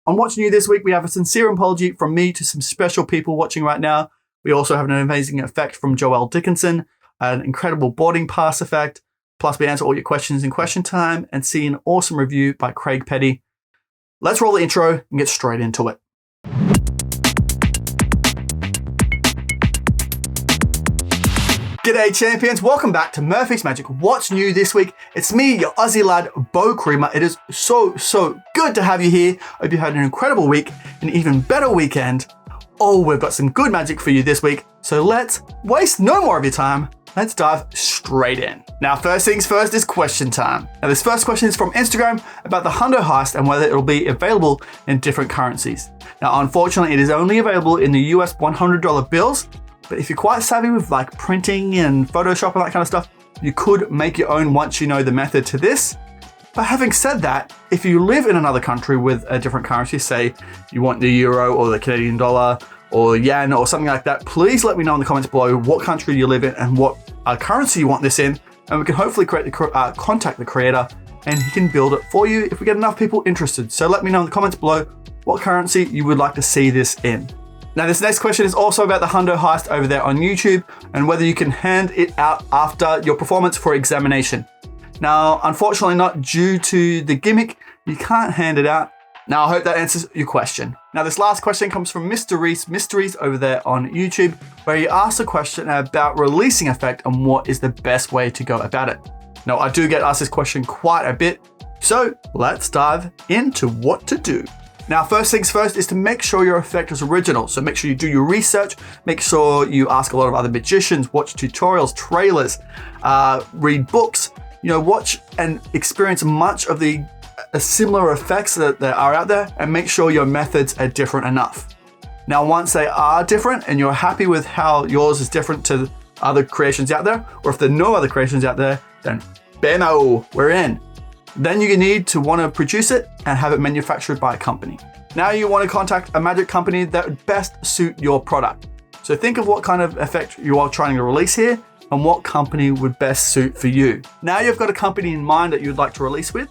On What's New this week, we have a sincere apology from me to some special people watching right now. We also have an amazing effect from Joelle Dickinson, an incredible boarding pass effect. Plus, we answer all your questions in question time and see an awesome review by Craig Petty. Let's roll the intro and get straight into it. G'day champions, welcome back to Murphy's Magic. What's new this week? It's me, your Aussie lad, Bo Creamer. It is so good to have you here. Hope you had an incredible week, an even better weekend. Oh, we've got some good magic for you this week. So let's waste no more of your time. Let's dive straight in. Now, first things first is question time. Now, this first question is from Instagram about the Hundo Heist and whether it'll be available in different currencies. Now, unfortunately, it is only available in the US $100 bills. But if you're quite savvy with like printing and Photoshop and that kind of stuff, you could make your own once you know the method to this. But having said that, if you live in another country with a different currency, say you want the euro or the Canadian dollar or yen or something like that, please let me know in the comments below what country you live in and what currency you want this in. And we can hopefully contact the creator and he can build it for you if we get enough people interested. So let me know in the comments below what currency you would like to see this in. Now, this next question is also about the Hundo Heist over there on YouTube and whether you can hand it out after your performance for examination. Now, unfortunately, not due to the gimmick, you can't hand it out. Now, I hope that answers your question. Now, this last question comes from Mr. Reese Mysteries over there on YouTube, where he asked a question about releasing effect and what is the best way to go about it. Now, I do get asked this question quite a bit, so let's dive into what to do. Now, first things first is to make sure your effect is original. So make sure you do your research, make sure you ask a lot of other magicians, watch tutorials, trailers, read books, watch and experience much of the similar effects that are out there and make sure your methods are different enough. Now, once they are different and you're happy with how yours is different to other creations out there, or if there are no other creations out there, then bamo, we're in. Then you need to want to produce it and have it manufactured by a company. Now you want to contact a magic company that would best suit your product. So think of what kind of effect you are trying to release here and what company would best suit for you. Now you've got a company in mind that you'd like to release with,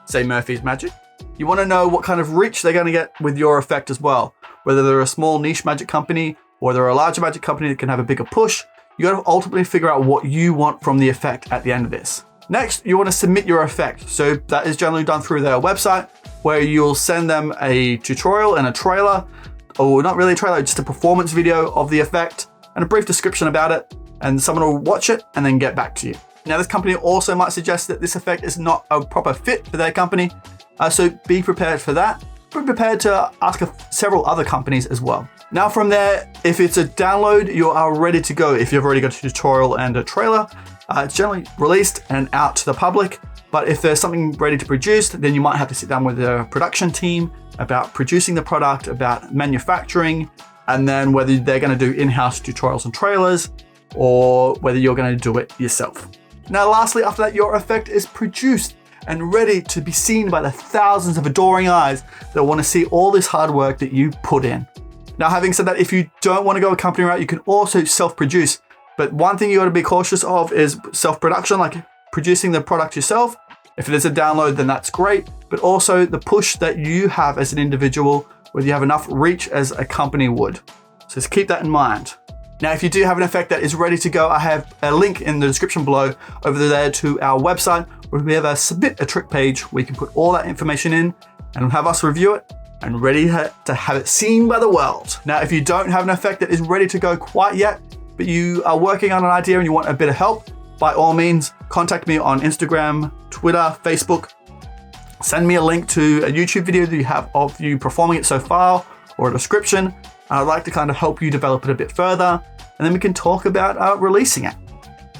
say Murphy's Magic. You want to know what kind of reach they're going to get with your effect as well. Whether they're a small niche magic company or they're a larger magic company that can have a bigger push, you got to ultimately figure out what you want from the effect at the end of this. Next, you want to submit your effect. So that is generally done through their website where you'll send them a tutorial and a trailer, or not really a trailer, just a performance video of the effect and a brief description about it. And someone will watch it and then get back to you. Now, this company also might suggest that this effect is not a proper fit for their company. So be prepared for that. Be prepared to ask several other companies as well. Now from there, if it's a download, you are ready to go. If you've already got a tutorial and a trailer, it's generally released and out to the public. But if there's something ready to produce, then you might have to sit down with the production team about producing the product, about manufacturing, and then whether they're going to do in-house tutorials and trailers or whether you're going to do it yourself. Now, lastly, after that, your effect is produced and ready to be seen by the thousands of adoring eyes that want to see all this hard work that you put in. Now, having said that, if you don't want to go a company route, you can also self-produce. But one thing you got to be cautious of is self-production, like producing the product yourself. If it is a download, then that's great. But also the push that you have as an individual, whether you have enough reach as a company would. So just keep that in mind. Now, if you do have an effect that is ready to go, I have a link in the description below over there to our website where we have a submit a trick page where you can put all that information in and have us review it and ready to have it seen by the world. Now, if you don't have an effect that is ready to go quite yet, but you are working on an idea and you want a bit of help, by all means, contact me on Instagram, Twitter, Facebook. Send me a link to a YouTube video that you have of you performing it so far or a description. I'd like to kind of help you develop it a bit further, and then we can talk about releasing it.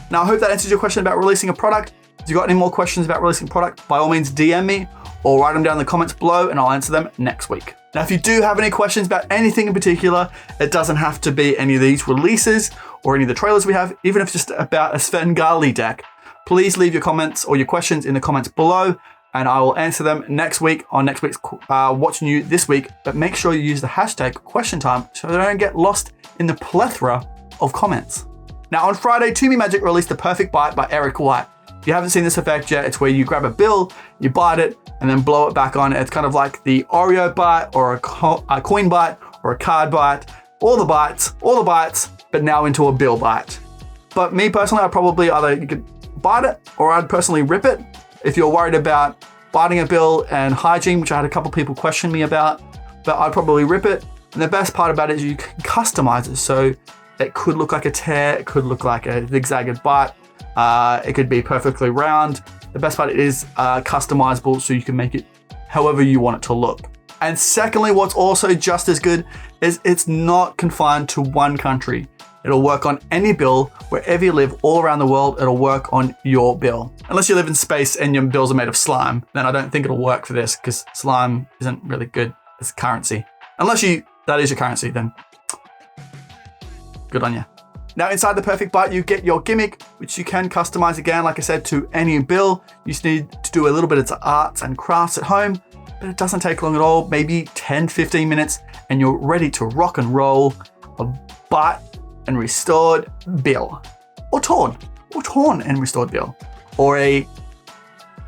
Now, I hope that answers your question about releasing a product. If you've got any more questions about releasing a product, by all means, DM me or write them down in the comments below and I'll answer them next week. Now, if you do have any questions about anything in particular, it doesn't have to be any of these releases or any of the trailers we have, even if it's just about a Svengali deck, please leave your comments or your questions in the comments below and I will answer them next week on next week's What's New This Week. But make sure you use the hashtag question time so they don't get lost in the plethora of comments. Now on Friday, To Me Magic released The Perfect Bite by Eric White. If you haven't seen this effect yet, it's where you grab a bill, you bite it, and then blow it back on. It's kind of like the Oreo bite or a coin bite or a card bite. All the bites, but now into a bill bite. But me personally, I'd probably either you could bite it or I'd personally rip it. If you're worried about biting a bill and hygiene, which I had a couple people question me about, but I'd probably rip it. And the best part about it is you can customize it. So it could look like a tear, it could look like a zigzagged bite, it could be perfectly round. The best part is customizable, so you can make it however you want it to look. And secondly, what's also just as good is it's not confined to one country. It'll work on any bill, wherever you live, all around the world, it'll work on your bill. Unless you live in space and your bills are made of slime, then I don't think it'll work for this because slime isn't really good as currency. Unless that is your currency, then good on you. Now inside the Perfect Bite, you get your gimmick, which you can customize again, like I said, to any bill. You just need to do a little bit of arts and crafts at home, but it doesn't take long at all, maybe 10, 15 minutes, and you're ready to rock and roll a bite and restored bill. Or torn and restored bill. Or a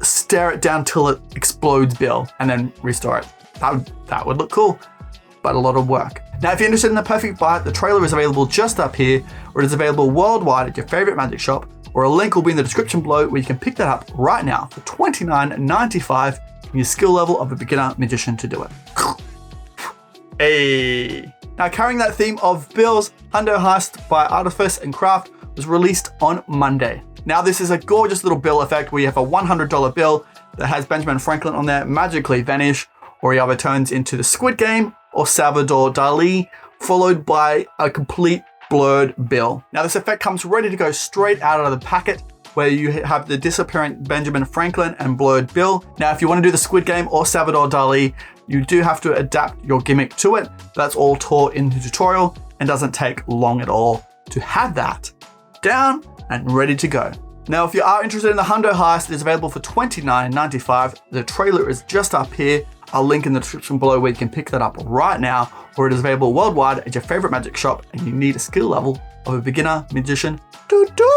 stare it down till it explodes bill and then restore it. That would look cool, but a lot of work. Now, if you're interested in the Perfect Bite, the trailer is available just up here, or it is available worldwide at your favorite magic shop, or a link will be in the description below where you can pick that up right now for $29.95 and your skill level of a beginner magician to do it. Hey! Now, carrying that theme of bills, Hundo Heist by Artifice and Craft was released on Monday. Now, this is a gorgeous little bill effect where you have a $100 bill that has Benjamin Franklin on there, magically vanish, or he either turns into the Squid Game or Salvador Dali, followed by a complete blurred bill. Now, this effect comes ready to go straight out of the packet, where you have the disappearing Benjamin Franklin and blurred bill. Now, if you want to do the Squid Game or Salvador Dali, you do have to adapt your gimmick to it. That's all taught in the tutorial and doesn't take long at all to have that down and ready to go. Now, if you are interested in the Hundo Heist, it is available for $29.95. The trailer is just up here. I'll link in the description below where you can pick that up right now, or it is available worldwide at your favorite magic shop, and you need a skill level of a beginner magician to do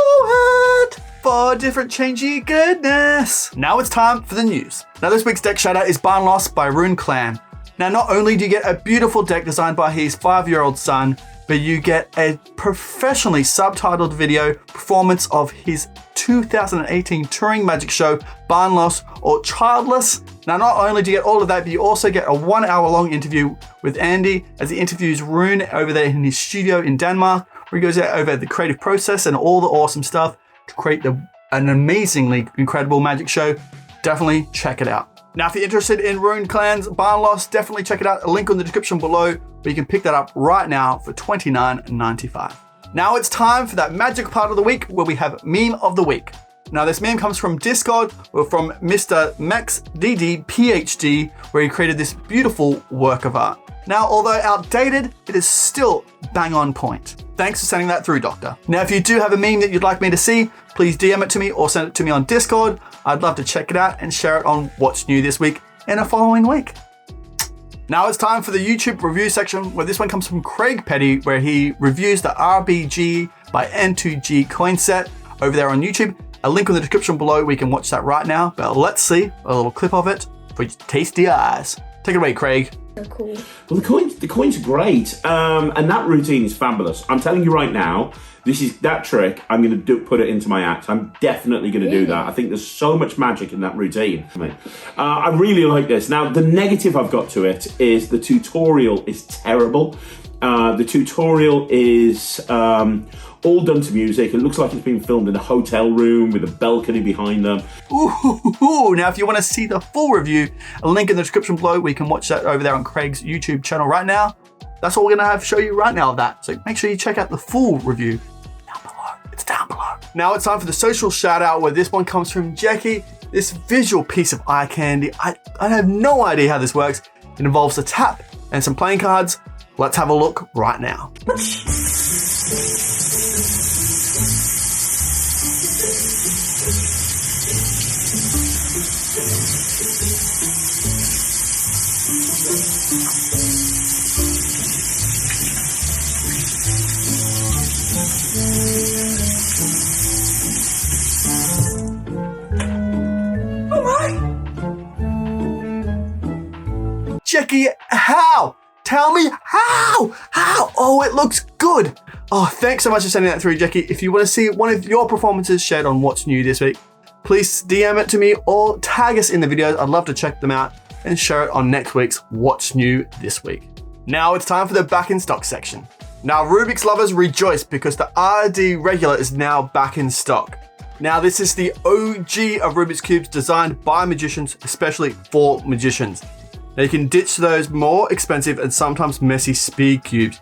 it for different changey goodness. Now it's time for the news. Now, this week's deck shout out is Barnløs by Rune Clan. Now, not only do you get a beautiful deck designed by his 5-year-old son, but you get a professionally subtitled video performance of his 2018 touring magic show, Barnløs or Childless. Now, not only do you get all of that, but you also get a 1-hour-long interview with Andy as he interviews Rune over there in his studio in Denmark, where he goes over the creative process and all the awesome stuff to create an amazingly incredible magic show. Definitely check it out. Now, if you're interested in Rune Clan's Barnløs, definitely check it out. A link in the description below where you can pick that up right now for $29.95. Now it's time for that magic part of the week where we have Meme of the Week. Now, this meme comes from Discord, or from Mr. MaxDD PhD, where he created this beautiful work of art. Now, although outdated, it is still bang on point. Thanks for sending that through, Doctor. Now, if you do have a meme that you'd like me to see, please DM it to me or send it to me on Discord. I'd love to check it out and share it on What's New This Week in a following week. Now it's time for the YouTube review section, where this one comes from Craig Petty, where he reviews the RBG by N2G coin set over there on YouTube. A link in the description below where you can watch that right now, but let's see a little clip of it for your tasty eyes. Take it away, Craig. So cool. Well, the coins are great, and that routine is fabulous. I'm telling you right now, that trick. I'm going to put it into my act. I'm definitely going to do that. I think there's so much magic in that routine. I really like this. Now, the negative I've got to it is the tutorial is terrible. The tutorial is all done to music. It looks like it's been filmed in a hotel room with a balcony behind them. Ooh, now if you want to see the full review, a link in the description below where you can watch that over there on Craig's YouTube channel right now. That's what we're going to show you right now of that. So make sure you check out the full review down below. It's down below. Now it's time for the social shout out, where this one comes from Jeki. This visual piece of eye candy. I have no idea how this works. It involves a tap and some playing cards. Let's have a look right now. Jeki, how? Tell me how? How? Oh, it looks good. Oh, thanks so much for sending that through, Jeki. If you want to see one of your performances shared on What's New this week, please DM it to me or tag us in the videos. I'd love to check them out and share it on next week's What's New this week. Now it's time for the back in stock section. Now Rubik's lovers rejoice because the RD regular is now back in stock. Now this is the OG of Rubik's Cubes designed by magicians, especially for magicians. Now you can ditch those more expensive and sometimes messy speed cubes.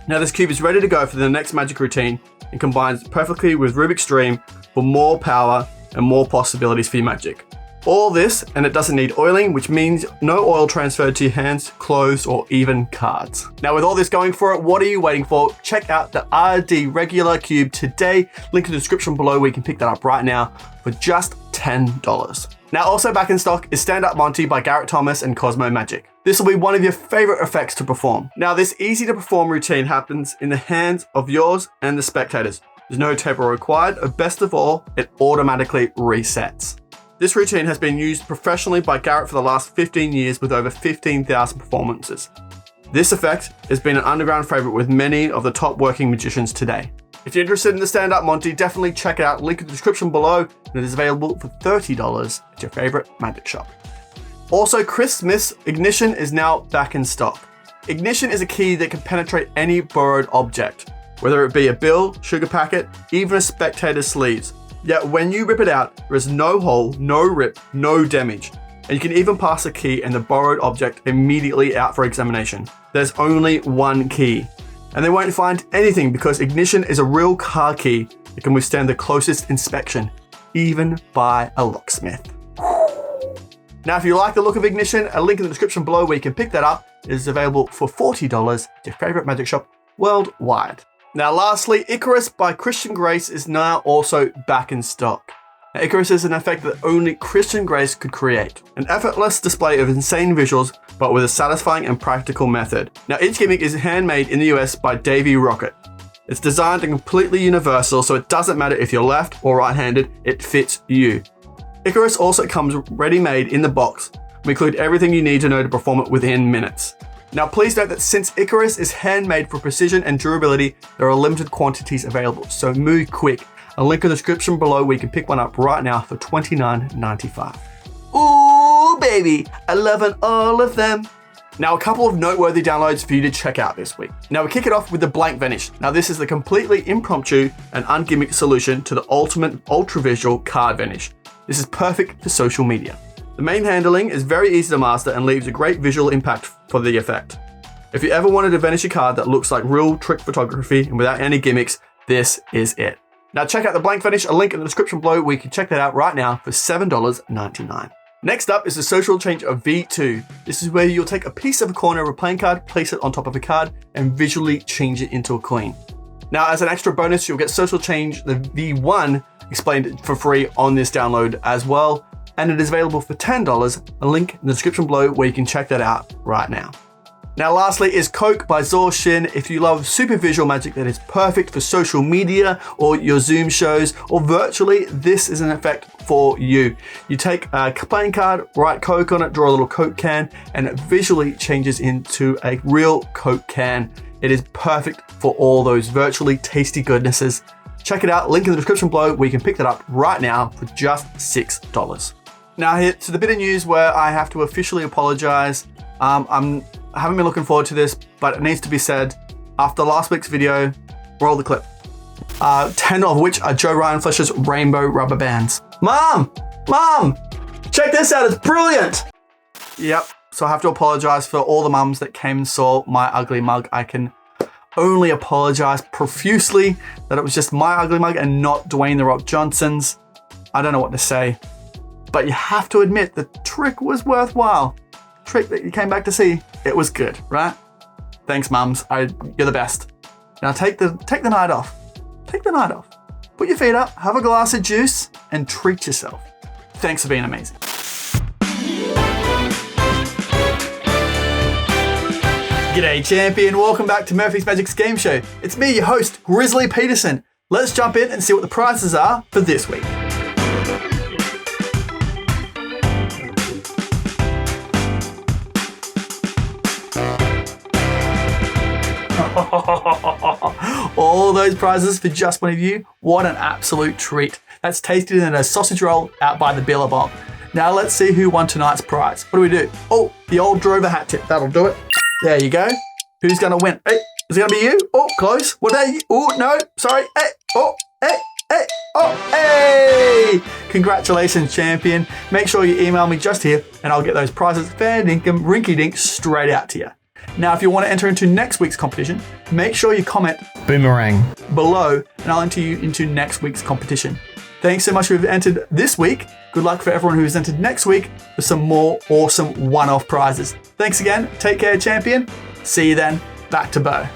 Now this cube is ready to go for the next magic routine and combines perfectly with Rubik's Dream for more power and more possibilities for your magic. All this, and it doesn't need oiling, which means no oil transferred to your hands, clothes, or even cards. Now with all this going for it, what are you waiting for? Check out the RD regular cube today. Link in the description below where you can pick that up right now for just $10. Now also back in stock is Stand Up Monte by Garrett Thomas and Cosmo Magic. This will be one of your favorite effects to perform. Now this easy to perform routine happens in the hands of yours and the spectators. There's no taper required, but best of all, it automatically resets. This routine has been used professionally by Garrett for the last 15 years with over 15,000 performances. This effect has been an underground favorite with many of the top working magicians today. If you're interested in the Stand Up Monte, definitely check it out. Link in the description below, and it is available for $30 at your favorite magic shop. Also, Chris Smith's Ignition is now back in stock. Ignition is a key that can penetrate any borrowed object, whether it be a bill, sugar packet, even a spectator's sleeves. Yet when you rip it out, there is no hole, no rip, no damage. And you can even pass the key and the borrowed object immediately out for examination. There's only one key. And they won't find anything because Ignition is a real car key that can withstand the closest inspection, even by a locksmith. Now, if you like the look of Ignition, a link in the description below where you can pick that up. It is available for $40 at your favorite magic shop worldwide. Now, lastly, Icarus by Christian Grace is now also back in stock. Now, Icarus is an effect that only Christian Grace could create. An effortless display of insane visuals, but with a satisfying and practical method. Now, each gimmick is handmade in the US by Davey Rocket. It's designed and completely universal, so it doesn't matter if you're left or right-handed, it fits you. Icarus also comes ready-made in the box. We include everything you need to know to perform it within minutes. Now, please note that since Icarus is handmade for precision and durability, there are limited quantities available, so move quick. A link in the description below where you can pick one up right now for $29.95. Ooh, baby, I loving all of them. Now, a couple of noteworthy downloads for you to check out this week. Now, we kick it off with the Blank Vanish. Now, this is the completely impromptu and ungimmicked solution to the ultimate ultra-visual card vanish. This is perfect for social media. The main handling is very easy to master and leaves a great visual impact for the effect. If you ever wanted to vanish a card that looks like real trick photography and without any gimmicks, this is it. Now check out the Blank Vanish, a link in the description below where you can check that out right now for $7.99. Next up is the Social Change of V2. This is where you'll take a piece of a corner of a playing card, place it on top of a card, and visually change it into a coin. Now, as an extra bonus, you'll get Social Change, the V1, explained for free on this download as well. And it is available for $10, a link in the description below where you can check that out right now. Now lastly is Coke by Zor Shin. If you love super visual magic that is perfect for social media or your Zoom shows or virtually, this is an effect for you. You take a playing card, write Coke on it, draw a little Coke can, and it visually changes into a real Coke can. It is perfect for all those virtually tasty goodnesses. Check it out, link in the description below where you can pick that up right now for just $6. Now here to the bit of news where I have to officially apologize. I haven't been looking forward to this, but it needs to be said. After last week's video, roll the clip. 10 of which are Joe Ryan Flesh's rainbow rubber bands. Mom, check this out, it's brilliant. Yep, so I have to apologize for all the mums that came and saw my ugly mug. I can only apologize profusely that it was just my ugly mug and not Dwayne The Rock Johnson's. I don't know what to say. But you have to admit the trick was worthwhile. Trick that you came back to see, it was good, right? Thanks, mums. You're the best. Now take the night off. Take the night off. Put your feet up, have a glass of juice, and treat yourself. Thanks for being amazing. G'day, champion. Welcome back to Murphy's Magic's game show. It's me, your host, Grizzly Peterson. Let's jump in and see what the prizes are for this week. All those prizes for just one of you. What an absolute treat. That's tasted in a sausage roll out by the Billabong. Now let's see who won tonight's prize. What do we do? Oh, the old Drover hat tip. That'll do it. There you go. Who's going to win? Hey, is it going to be you? Oh, close. What are you? Oh, no. Sorry. Hey. Oh, hey. Hey. Oh, hey. Congratulations, champion. Make sure you email me just here and I'll get those prizes fair dinkum rinky dink straight out to you. Now, if you want to enter into next week's competition, make sure you comment boomerang below and I'll enter you into next week's competition. Thanks so much for who've entered this week. Good luck for everyone who's entered next week with some more awesome one-off prizes. Thanks again. Take care, champion. See you then. Back to Bo.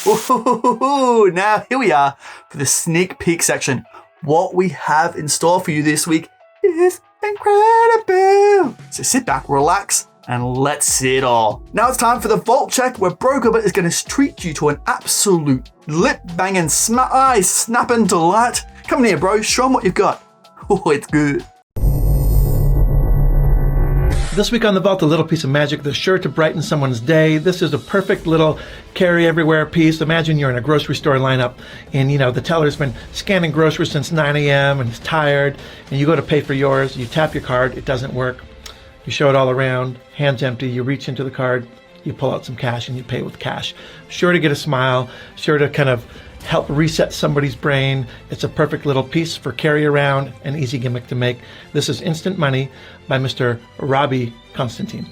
Ooh, now here we are for the sneak peek section. What we have in store for you this week is incredible. So sit back, relax, and let's see it all. Now it's time for the vault check where Bro Gilbert is going to treat you to an absolute lip-banging, eye-snapping delight. Come here, bro. Show them what you've got. Oh, it's good. This week on The Vault, a little piece of magic that's sure to brighten someone's day. This is a perfect little carry everywhere piece. Imagine you're in a grocery store lineup and, the teller's been scanning groceries since 9 a.m. and he's tired and you go to pay for yours. You tap your card. It doesn't work. You show it all around. Hands empty. You reach into the card. You pull out some cash and you pay with cash. Sure to get a smile. Sure to kind of help reset somebody's brain. It's a perfect little piece for carry around, an easy gimmick to make. This is Instant Money by Mr. Robbie Constantine.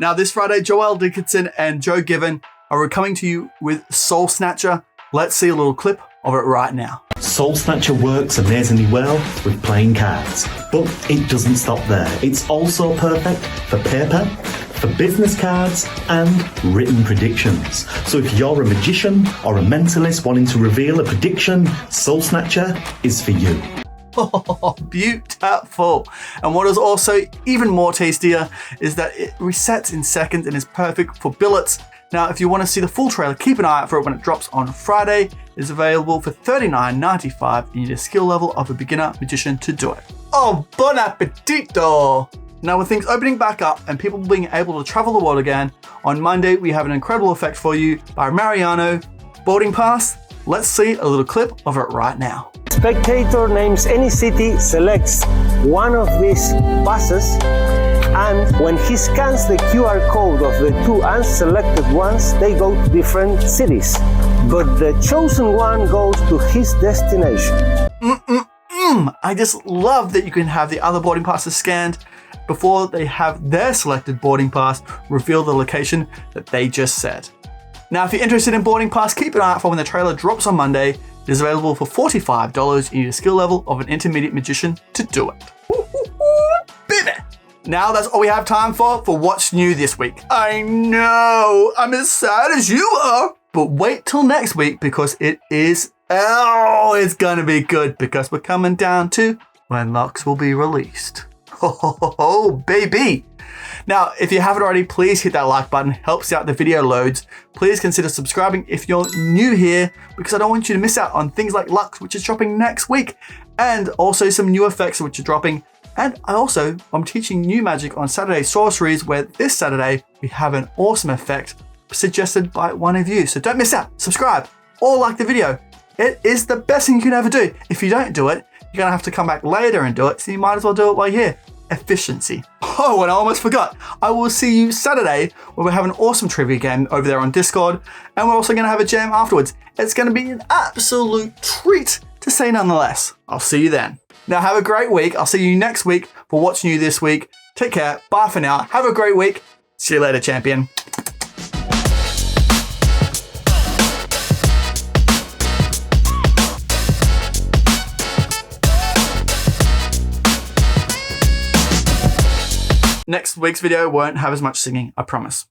Now this Friday, Joel Dickinson and Joe Given are coming to you with Soul Snatcher. Let's see a little clip of it right now. Soul Snatcher works amazingly well with playing cards, but it doesn't stop there. It's also perfect for paper, for business cards, and written predictions. So if you're a magician or a mentalist wanting to reveal a prediction, Soul Snatcher is for you. Oh, beautiful. And what is also even more tastier is that it resets in seconds and is perfect for billets. Now, if you want to see the full trailer, keep an eye out for it when it drops on Friday. It is available for $39.95. You need a skill level of a beginner magician to do it. Oh, bon appetito! Now, with things opening back up and people being able to travel the world again, on Monday we have an incredible effect for you by Mariano, Boarding Pass. Let's see a little clip of it right now. Spectator names any city, selects one of these passes, and when he scans the QR code of the two unselected ones, they go to different cities. But the chosen one goes to his destination. I just love that you can have the other boarding passes scanned before they have their selected boarding pass reveal the location that they just said. Now, if you're interested in boarding pass, keep an eye out for when the trailer drops on Monday. It is available for $45. You need a skill level of an intermediate magician to do it. Baby! Now that's all we have time for What's New this week. I know, I'm as sad as you are. But wait till next week because it's gonna be good because we're coming down to when locks will be released. Oh, baby! Now, if you haven't already, please hit that like button. Helps out the video loads. Please consider subscribing if you're new here because I don't want you to miss out on things like Lux, which is dropping next week, and also some new effects which are dropping. And I'm teaching new magic on Saturday Sorceries, where this Saturday we have an awesome effect suggested by one of you. So don't miss out. Subscribe or like the video. It is the best thing you can ever do. If you don't do it, you're going to have to come back later and do it, so you might as well do it while you're here. Efficiency. Oh, and I almost forgot. I will see you Saturday where we have an awesome trivia game over there on Discord, and we're also going to have a jam afterwards. It's going to be an absolute treat to say none the less. I'll see you then. Now have a great week. I'll see you next week for What's New this week. Take care. Bye for now. Have a great week. See you later, champion. Next week's video won't have as much singing, I promise.